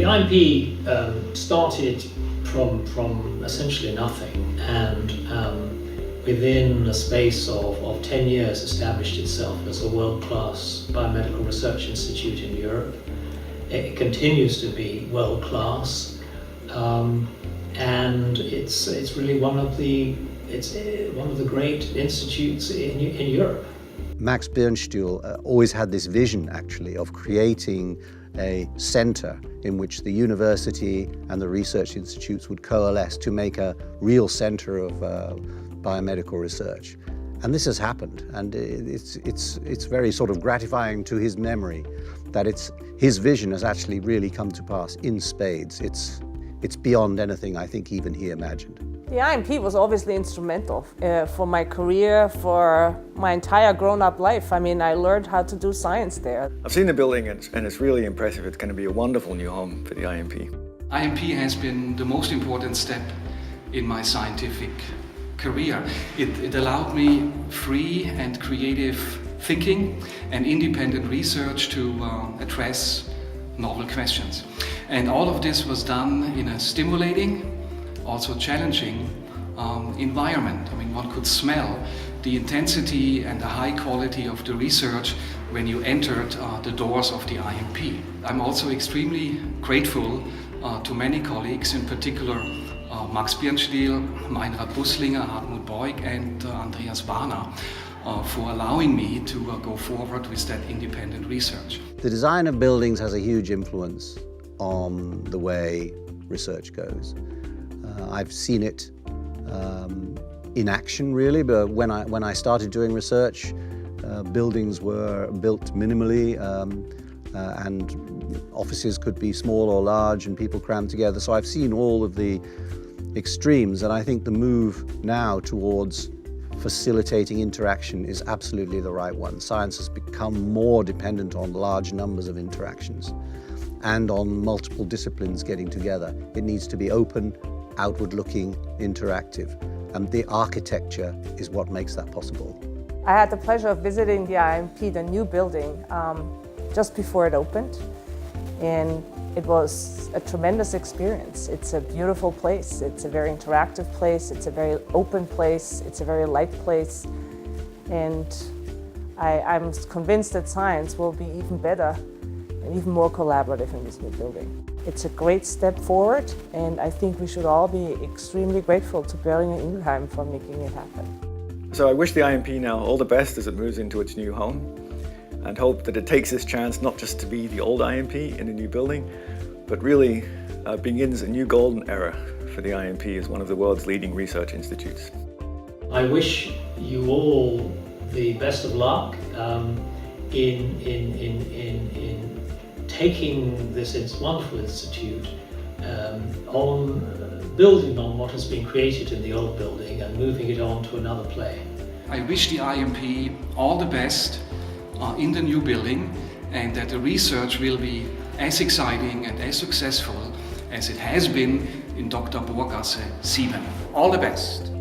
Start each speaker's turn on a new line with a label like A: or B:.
A: IMP started from essentially nothing, and within a space of 10 years established itself as a world-class biomedical research institute in Europe. It continues to be world-class, and it's really one of the great institutes in Europe.
B: Max Birnstuhl always had this vision, actually, of creating a centre in which the university and the research institutes would coalesce to make a real centre of biomedical research. And this has happened, and it's very sort of gratifying to his memory that his vision has actually really come to pass in spades. It's beyond anything I think even he imagined.
C: The IMP was obviously instrumental for my career, for my entire grown-up life. I mean, I learned how to do science there.
D: I've seen the building and it's really impressive. It's going to be a wonderful new home for the IMP.
E: IMP has been the most important step in my scientific career. It allowed me free and creative thinking and independent research to address novel questions. And all of this was done in a stimulating, also challenging environment. I mean, one could smell the intensity and the high quality of the research when you entered the doors of the IMP. I'm also extremely grateful to many colleagues, in particular Max Birnstuhl, Meinrad Busslinger, Hartmut Beug and Andreas Warner, for allowing me to go forward with that independent research.
B: The design of buildings has a huge influence on the way research goes. I've seen it in action, really, but when I started doing research, buildings were built minimally and offices could be small or large and people crammed together. So I've seen all of the extremes, and I think the move now towards facilitating interaction is absolutely the right one. Science has become more dependent on large numbers of interactions and on multiple disciplines getting together. It needs to be open, outward-looking, interactive, and the architecture is what makes that possible.
C: I had the pleasure of visiting the IMP, the new building, just before it opened, and it was a tremendous experience. It's a beautiful place, it's a very interactive place, it's a very open place, it's a very light place, and I'm convinced that science will be even better and even more collaborative in this new building. It's a great step forward, and I think we should all be extremely grateful to Boehringer Ingelheim for making it happen.
D: So I wish the IMP now all the best as it moves into its new home, and hope that it takes this chance not just to be the old IMP in a new building, but really begins a new golden era for the IMP as one of the world's leading research institutes.
A: I wish you all the best of luck in taking this wonderful institute on building on what has been created in the old building and moving it on to another plane.
E: I wish the IMP all the best in the new building, and that the research will be as exciting and as successful as it has been in Dr. Bohrgasse 7. All the best.